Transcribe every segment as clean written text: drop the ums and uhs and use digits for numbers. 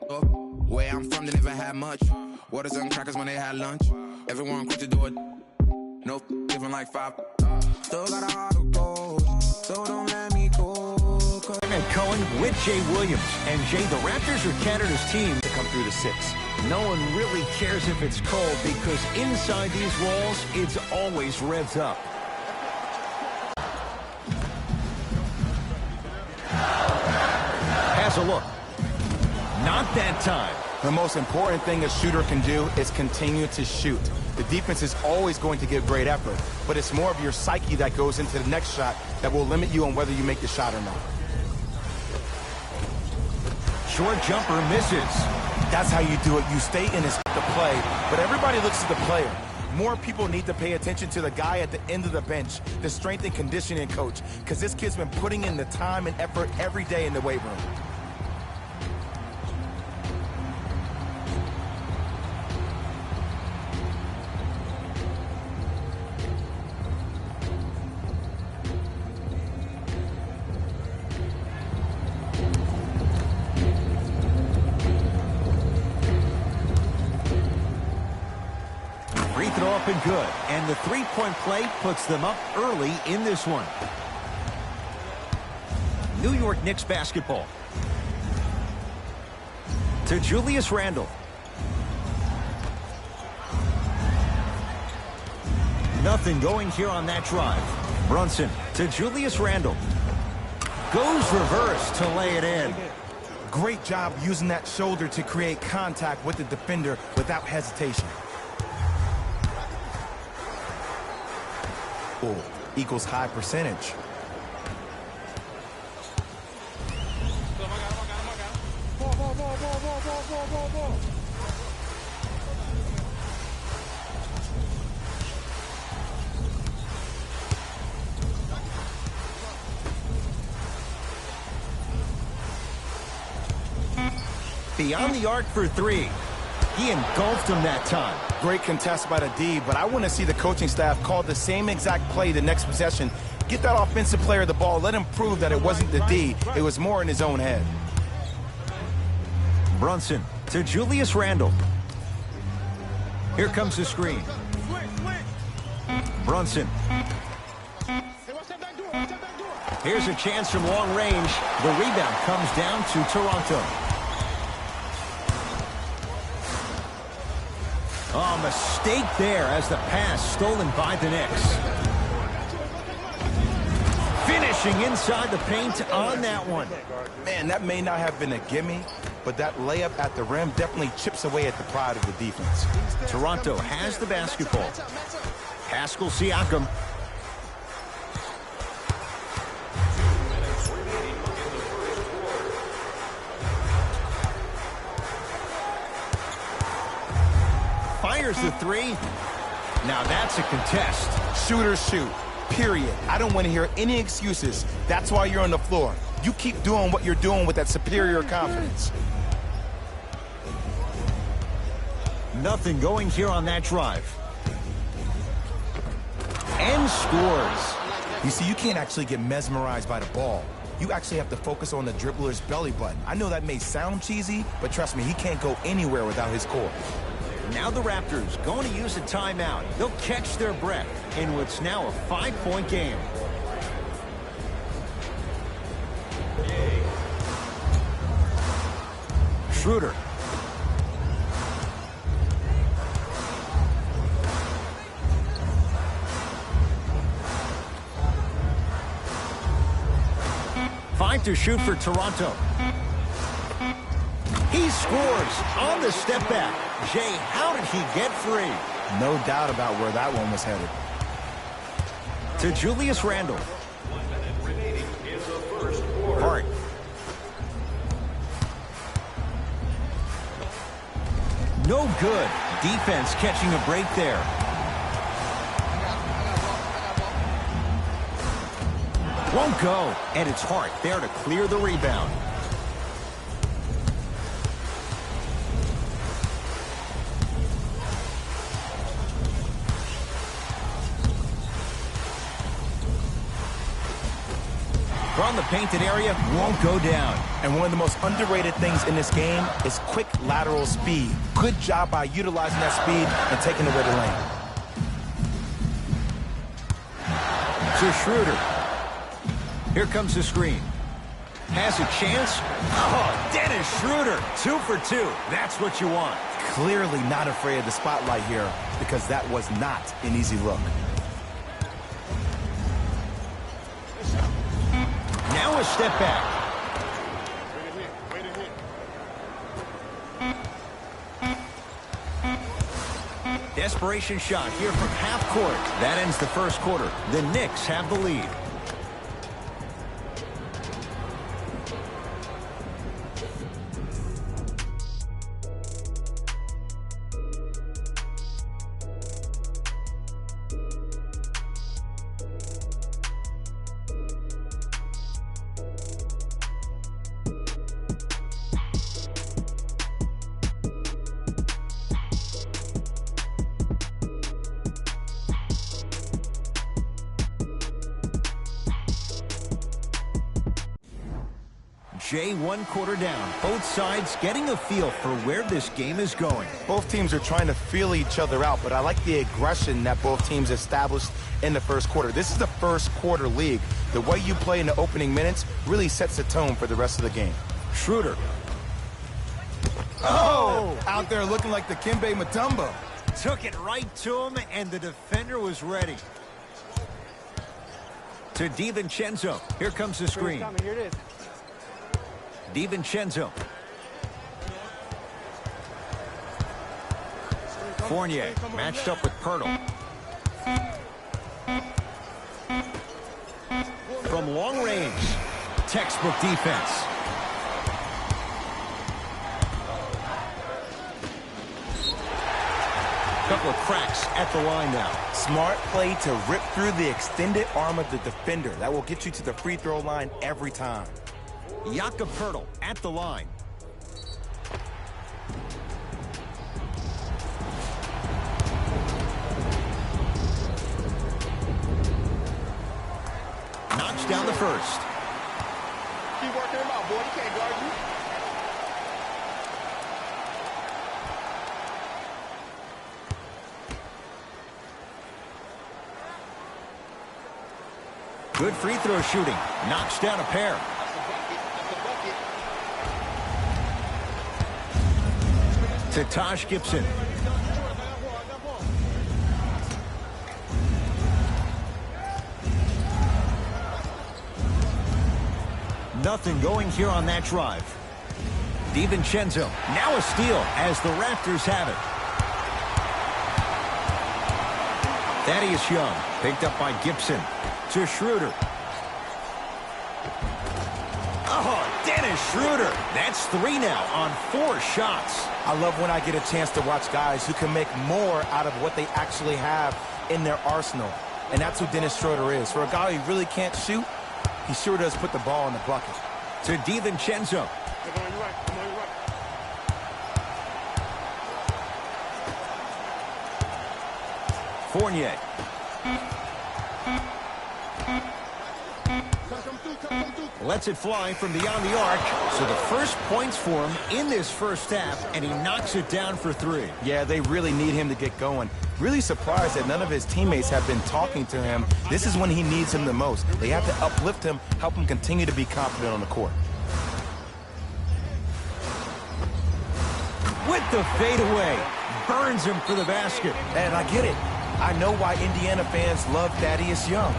Where I'm from, they never had much. Waters and crackers when they had lunch. Everyone quick to do it. No giving like 5. Still got a heart of gold, so don't let me go. And Cohen with Jay Williams. And Jay, the Raptors are Canada's team to come through the 6. No one really cares if it's cold because inside these walls, it's always revved up. Has a look. Not that time. The most important thing a shooter can do is continue to shoot. The defense is always going to give great effort, but it's more of your psyche that goes into the next shot that will limit you on whether you make the shot or not. Short jumper misses. That's how you do it. You stay in the play, but everybody looks at the player. More people need to pay attention to the guy at the end of the bench, the strength and conditioning coach, because this kid's been putting in the time and effort every day in the weight room. Free throw up and good. And the three-point play puts them up early in this one. New York Knicks basketball. To Julius Randle. Nothing going here on that drive. Brunson to Julius Randle. Goes reverse to lay it in. Great job using that shoulder to create contact with the defender without hesitation. Equals high percentage. Beyond the arc for 3. He engulfed him that time. Great contest by the D, but I want to see the coaching staff call the same exact play the next possession. Get that offensive player the ball. Let him prove that it wasn't the D. It was more in his own head. Brunson to Julius Randle. Here comes the screen. Brunson. Here's a chance from long range. The rebound comes down to Toronto. Oh, mistake there as the pass stolen by the Knicks. Finishing inside the paint on that one. Man, that may not have been a gimme, but that layup at the rim definitely chips away at the pride of the defense. Toronto has the basketball. Pascal Siakam. Fires the 3. Now that's a contest. Shooters shoot, period. I don't want to hear any excuses. That's why you're on the floor. You keep doing what you're doing with that superior confidence. Nothing going here on that drive. And scores. You see, you can't actually get mesmerized by the ball. You actually have to focus on the dribbler's belly button. I know that may sound cheesy, but trust me, he can't go anywhere without his core. Now the Raptors going to use a timeout. They'll catch their breath in what's now a 5-point game. Schroeder. Five to shoot for Toronto. He scores on the step back. Jay, how did he get free? No doubt about where that one was headed. To Julius Randle. Hart. No good. Defense catching a break there. Won't go. And it's Hart there to clear the rebound. from the painted area won't go down. And one of the most underrated things in this game is quick lateral speed. Good job by utilizing that speed and taking away the lane. To Schroeder. Here comes the screen. Has a chance. Oh, Dennis Schroeder, 2 for 2. That's what you want. Clearly not afraid of the spotlight here because that was not an easy look. Now a step back. Desperation shot here from half court. That ends the first quarter. The Knicks have the lead. Jay, 1 quarter down. Both sides getting a feel for where this game is going. Both teams are trying to feel each other out, but I like the aggression that both teams established in the first quarter. This is the first quarter league. The way you play in the opening minutes really sets the tone for the rest of the game. Schroeder. Oh! Out there looking like the Kimbe Mutombo. Took it right to him, and the defender was ready. To DiVincenzo. Here comes the screen. Here it is. DiVincenzo. Fournier matched up with Pirtle. From long range. Textbook defense. Couple of cracks at the line now. Smart play to rip through the extended arm of the defender. That will get you to the free throw line every time. Jakob Pirtle at the line. Knocks down the first. Keep working him out, boy. He can't guard you. Good free throw shooting. Knocks down a pair. To Taj Gibson. Nothing going here on that drive. DiVincenzo. Now a steal as the Raptors have it. Thaddeus Young picked up by Gibson. To Schroeder. Oh, Dennis Schroeder. That's 3 now on 4 shots. I love when I get a chance to watch guys who can make more out of what they actually have in their arsenal. And that's who Dennis Schroeder is. For a guy who really can't shoot, he sure does put the ball in the bucket. To DiVincenzo. Come on, you're right. Come on, you're right. Fournier. Lets it fly from beyond the arc. So the first points for him in this first half, and he knocks it down for 3. Yeah, they really need him to get going. Really surprised that none of his teammates have been talking to him. This is when he needs him the most. They have to uplift him, help him continue to be confident on the court. With the fadeaway. Burns him for the basket. And I get it. I know why Indiana fans love Thaddeus Young.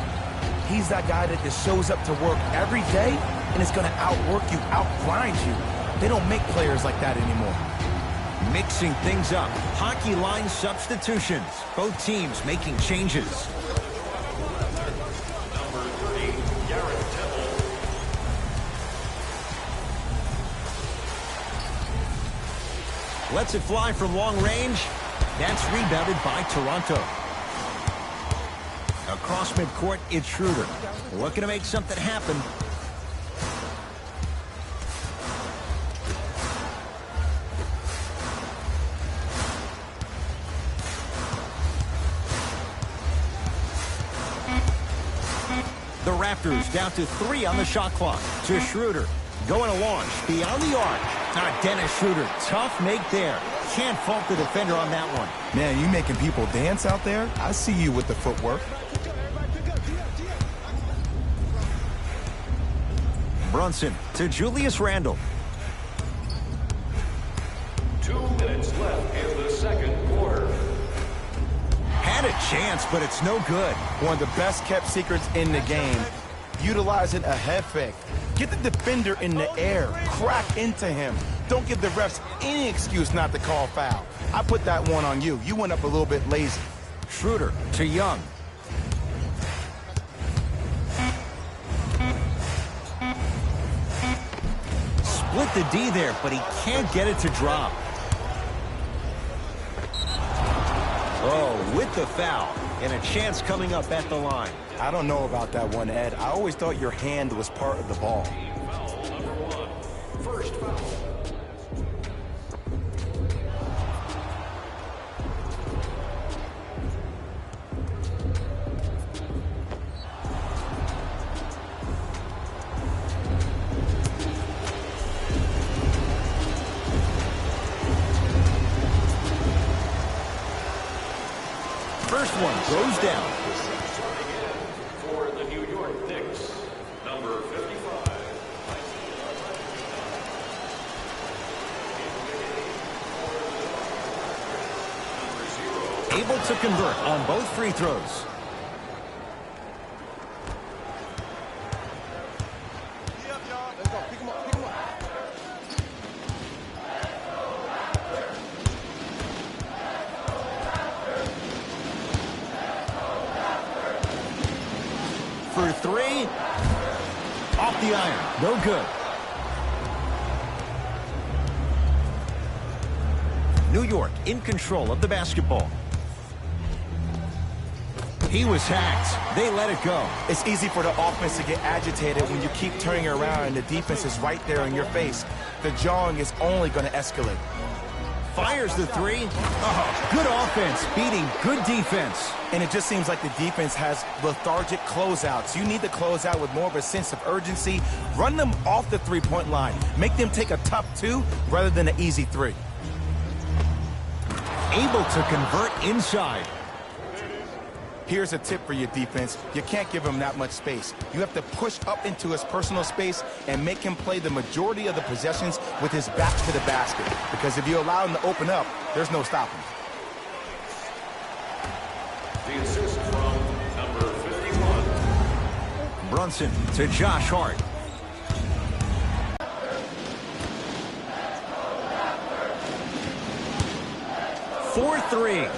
He's that guy that just shows up to work every day and is going to outwork you, outgrind you. They don't make players like that anymore. Mixing things up. Hockey line substitutions. Both teams making changes. Lets it fly from long range. That's rebounded by Toronto. Across midcourt, it's Schroeder. Looking to make something happen. The Raptors down to 3 on the shot clock. To Schroeder. Going to launch. Beyond the arc. Dennis Schroeder. Tough make there. Can't fault the defender on that one. Man, you making people dance out there? I see you with the footwork. Brunson to Julius Randle. 2 minutes left in the second quarter. Had a chance, but it's no good. One of the best kept secrets in the game. Utilizing a head fake. Get the defender in the air. Crack into him. Don't give the refs any excuse not to call foul. I put that one on you. You went up a little bit lazy. Schroeder to Young. Split the D there, but he can't get it to drop. Oh, with the foul. And a chance coming up at the line. I don't know about that one, Ed. I always thought your hand was part of the ball. Foul number 1. First foul. First one goes down. Starting in for the New York Knicks, number 55. Able to convert on both free throws. Let's go. Pick him up. Pick him up. For 3. Off the iron. No good. New York in control of the basketball. He was hacked. They let it go. It's easy for the offense to get agitated when you keep turning around and the defense is right there in your face. The jawing is only going to escalate. Fires the 3. Oh, good offense beating good defense. And it just seems like the defense has lethargic closeouts. You need to close out with more of a sense of urgency. Run them off the three-point line. Make them take a tough 2 rather than an easy 3. Able to convert inside. Here's a tip for your defense. You can't give him that much space. You have to push up into his personal space and make him play the majority of the possessions with his back to the basket. Because if you allow him to open up, there's no stopping. The assist from number 51. Brunson to Josh Hart. 4-3.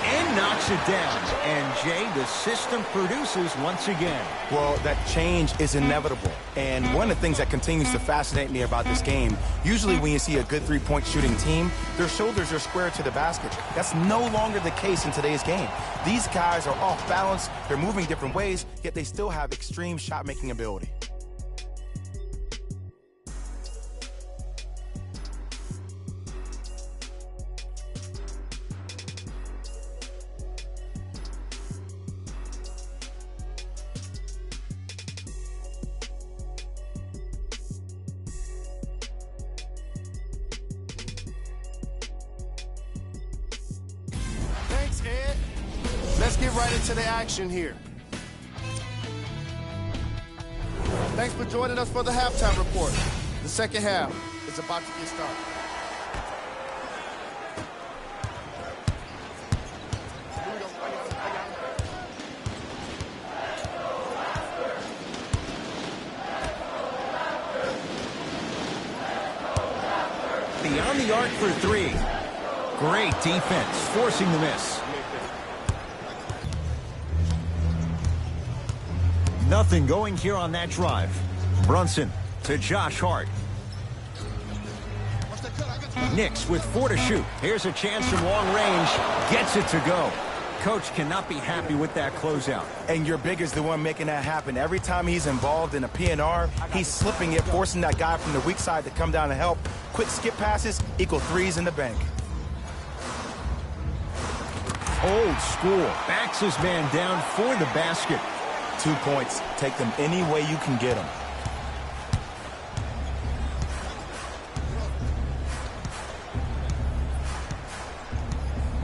And knocks it down. And, Jay, the system produces once again. Well, that change is inevitable. And one of the things that continues to fascinate me about this game, usually when you see a good three-point shooting team, their shoulders are square to the basket. That's no longer the case in today's game. These guys are off balance, they're moving different ways, yet they still have extreme shot-making ability. Thanks, Ed. Let's get right into the action here. Thanks for joining us for the halftime report. The second half is about to get started. Beyond the arc for 3. Great defense, forcing the miss. Nothing going here on that drive. Brunson to Josh Hart. Knicks with 4 to shoot. Here's a chance from long range. Gets it to go. Coach cannot be happy with that closeout. And your big is the one making that happen. Every time he's involved in a PNR, he's slipping it, forcing that guy from the weak side to come down and help. Quick skip passes equal threes in the bank. Old school. Backs his man down for the basket. 2 points. Take them any way you can get them.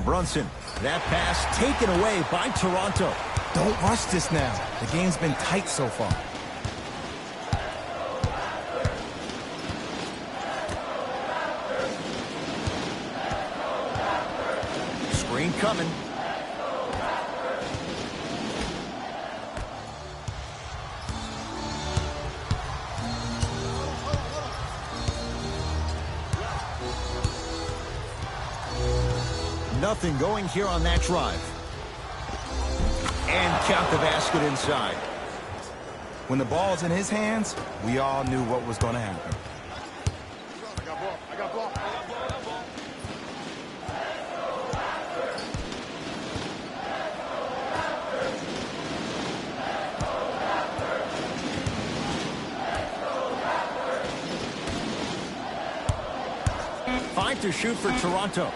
Brunson. That pass taken away by Toronto. Don't rush this now. The game's been tight so far. Screen coming. Nothing going here on that drive. And count the basket inside. When the ball's in his hands, we all knew what was going to happen. I got ball. Five to shoot for Toronto.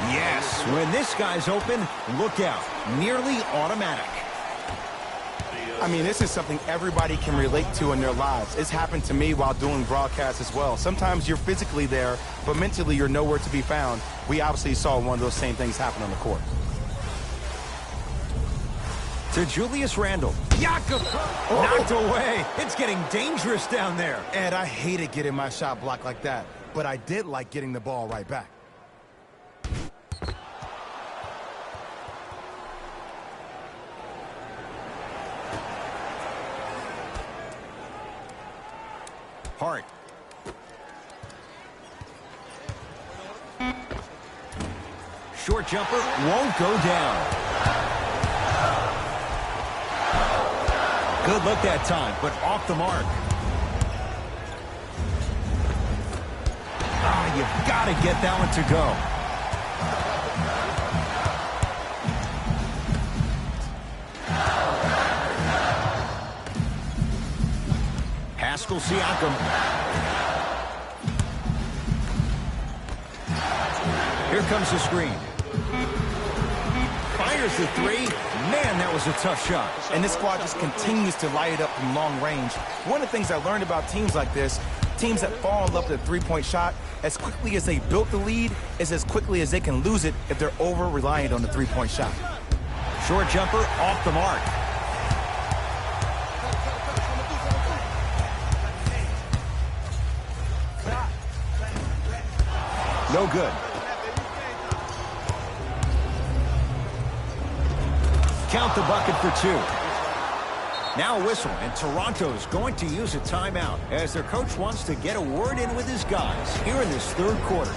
Yes, when this guy's open, look out. Nearly automatic. I mean, this is something everybody can relate to in their lives. It's happened to me while doing broadcasts as well. Sometimes you're physically there, but mentally you're nowhere to be found. We obviously saw one of those same things happen on the court. To Julius Randle. Jakob knocked away. It's getting dangerous down there. And I hated getting my shot blocked like that, but I did like getting the ball right back. Hart. Short jumper won't go down. Good look that time, but off the mark. Ah, you've got to get that one to go. Pascal Siakam. Here comes the screen. Fires the three. Man, that was a tough shot. And this squad just continues to light it up from long range. One of the things I learned about teams like this, teams that fall in love with a three-point shot, as quickly as they built the lead, is as quickly as they can lose it if they're over-reliant on the three-point shot. Short jumper off the mark. No good. Count the bucket for two. Now a whistle, and Toronto's going to use a timeout as their coach wants to get a word in with his guys here in this third quarter.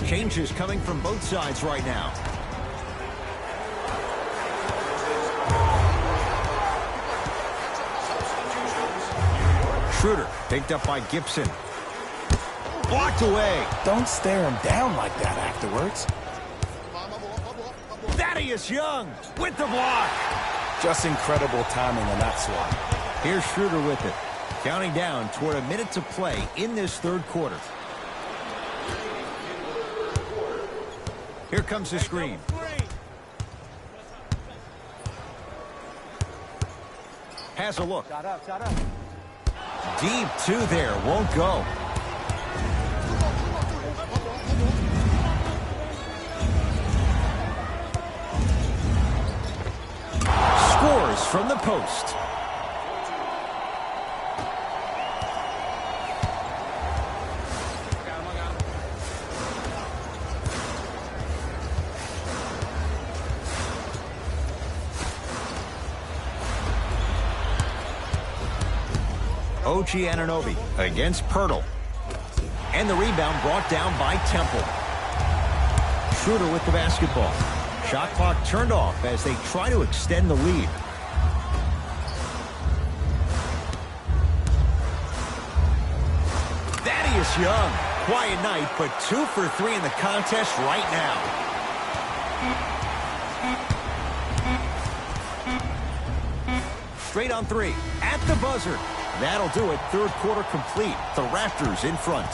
Changes coming from both sides right now. Schroeder picked up by Gibson. Blocked away. Don't stare him down like that afterwards. Thaddeus Young with the block. Just incredible timing on that swat. Here's Schroeder with it. Counting down toward a minute to play in this third quarter. Here comes the screen. Has a look. Deep two there. Won't go. Scores from the post. OG Anunoby against Pirtle. And the rebound brought down by Temple. Schroeder with the basketball. Shot clock turned off as they try to extend the lead. Thaddeus Young. Quiet night, but 2 for 3 in the contest right now. Straight on three. At the buzzer. That'll do it. Third quarter complete. The Raptors in front.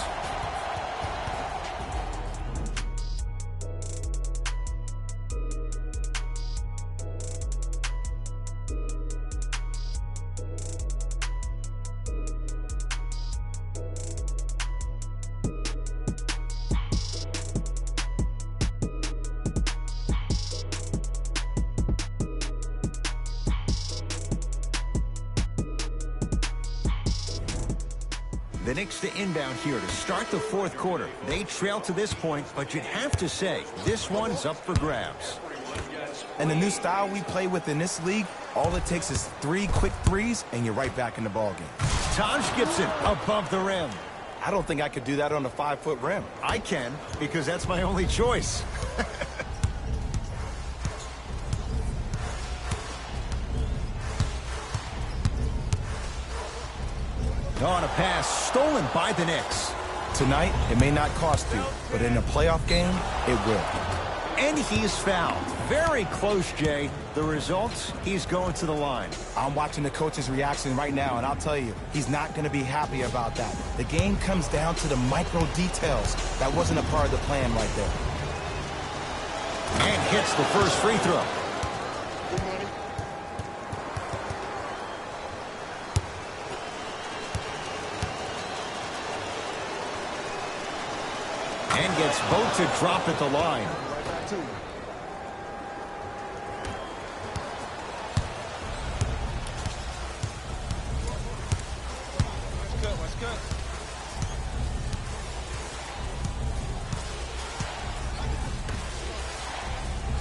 The Knicks to inbound here to start the fourth quarter. They trail to this point, but you'd have to say this one's up for grabs. And the new style we play with in this league, all it takes is 3 quick threes, and you're right back in the ballgame. Taj Gibson above the rim. I don't think I could do that on a 5-foot rim. I can, because that's my only choice. On a pass stolen by the Knicks. Tonight, it may not cost you, but in a playoff game, it will. And he's fouled. Very close, Jay. The result, he's going to the line. I'm watching the coach's reaction right now, and I'll tell you, he's not going to be happy about that. The game comes down to the micro details. That wasn't a part of the plan right there. And hits the first free throw. And gets both to drop at the line.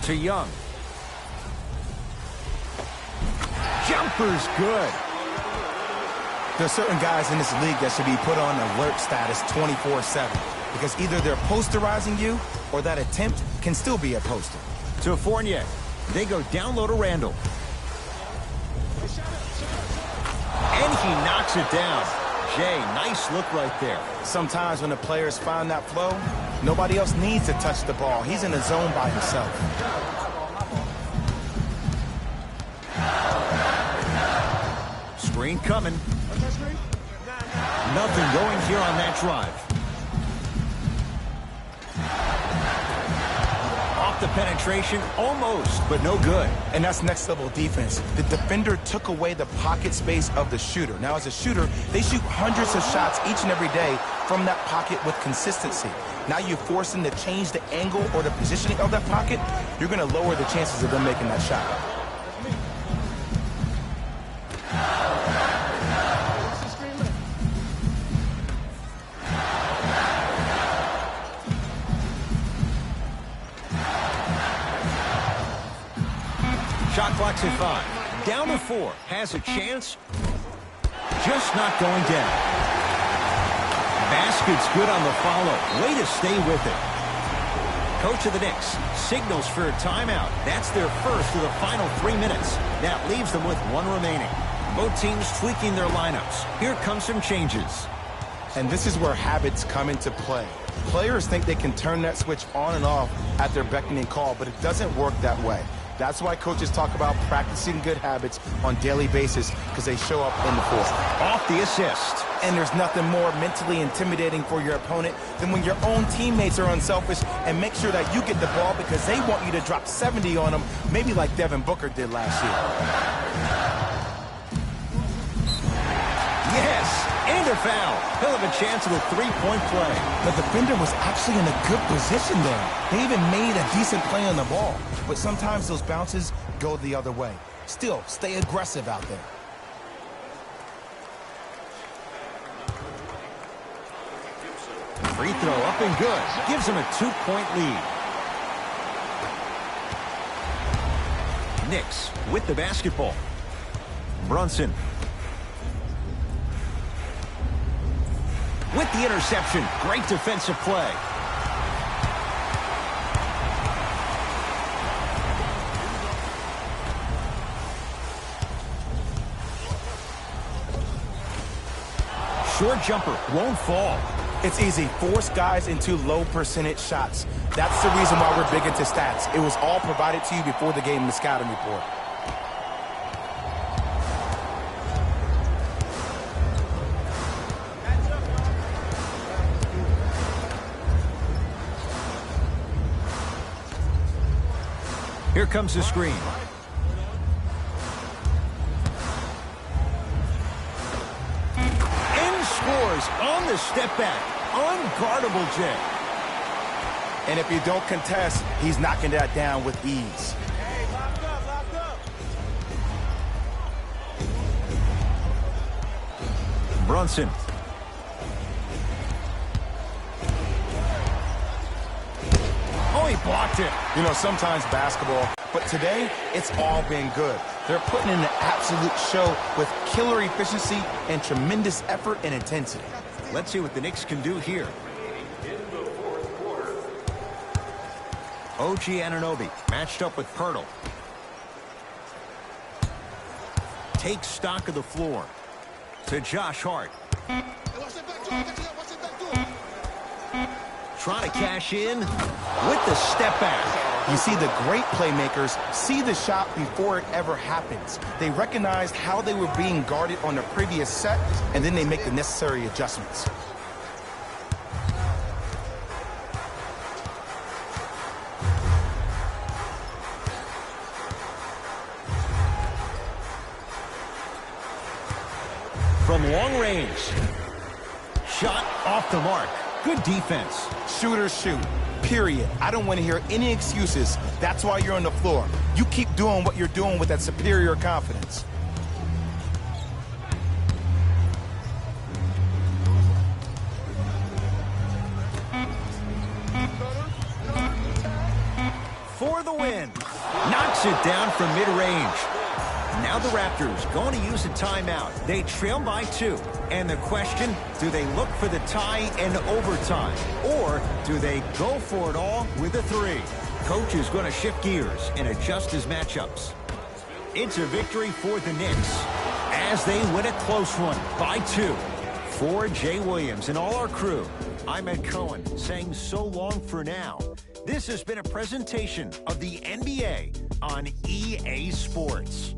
To Young. Jumper's good. There's certain guys in this league that should be put on alert status 24/7 because either they're posterizing you or that attempt can still be a poster. To Fournier. They go down low to Randall. And he knocks it down. Jay, nice look right there. Sometimes when the players find that flow, nobody else needs to touch the ball. He's in the zone by himself. Screen coming. Nothing going here on that drive. Off the penetration, almost, but no good. And that's next level defense. The defender took away the pocket space of the shooter. Now, as a shooter, they shoot hundreds of shots each and every day from that pocket with consistency. Now you force them to change the angle or the positioning of that pocket, you're going to lower the chances of them making that shot. Shot clock's at 5. Down to 4. Has a chance. Just not going down. Basket's good on the follow. Way to stay with it. Coach of the Knicks signals for a timeout. That's their first of the final 3 minutes. That leaves them with 1 remaining. Both teams tweaking their lineups. Here come some changes. And this is where habits come into play. Players think they can turn that switch on and off at their beckoning call, but it doesn't work that way. That's why coaches talk about practicing good habits on a daily basis, because they show up in the fourth. Off the assist. And there's nothing more mentally intimidating for your opponent than when your own teammates are unselfish and make sure that you get the ball because they want you to drop 70 on them, maybe like Devin Booker did last year. Yes, and a foul. He'll have a chance at a 3-point play. The defender was actually in a good position there. They even made a decent play on the ball. But sometimes those bounces go the other way. Still, stay aggressive out there. Free throw up and good. Gives him a 2-point lead. Knicks with the basketball. Brunson. With the interception. Great defensive play. Short jumper won't fall. It's easy. Force guys into low percentage shots. That's the reason why we're big into stats. It was all provided to you before the game in the scouting report. Here comes the screen. Scores on the step back. Unguardable, Jay. And if you don't contest, he's knocking that down with ease. Hey, locked up. Brunson. Blocked it. You know, sometimes basketball, but today it's all been good. They're putting in an absolute show with killer efficiency and tremendous effort and intensity. Let's see what the Knicks can do here. In the fourth quarter. OG Anunoby matched up with Pirtle. Takes stock of the floor to Josh Hart. Trying to cash in with the step back. You see, the great playmakers see the shot before it ever happens. They recognize how they were being guarded on the previous set, and then they make the necessary adjustments. From long range. Shot off the mark. Good defense. Shooters shoot, period. I don't want to hear any excuses. That's why you're on the floor. You keep doing what you're doing with that superior confidence. For the win. Knocks it down from mid-range. Now the Raptors going to use a timeout. They trail by 2. And the question, do they look for the tie in overtime? Or do they go for it all with a 3? Coach is going to shift gears and adjust his matchups. It's a victory for the Knicks as they win a close one by 2. For Jay Williams and all our crew, I'm Ed Cohen saying so long for now. This has been a presentation of the NBA on EA Sports.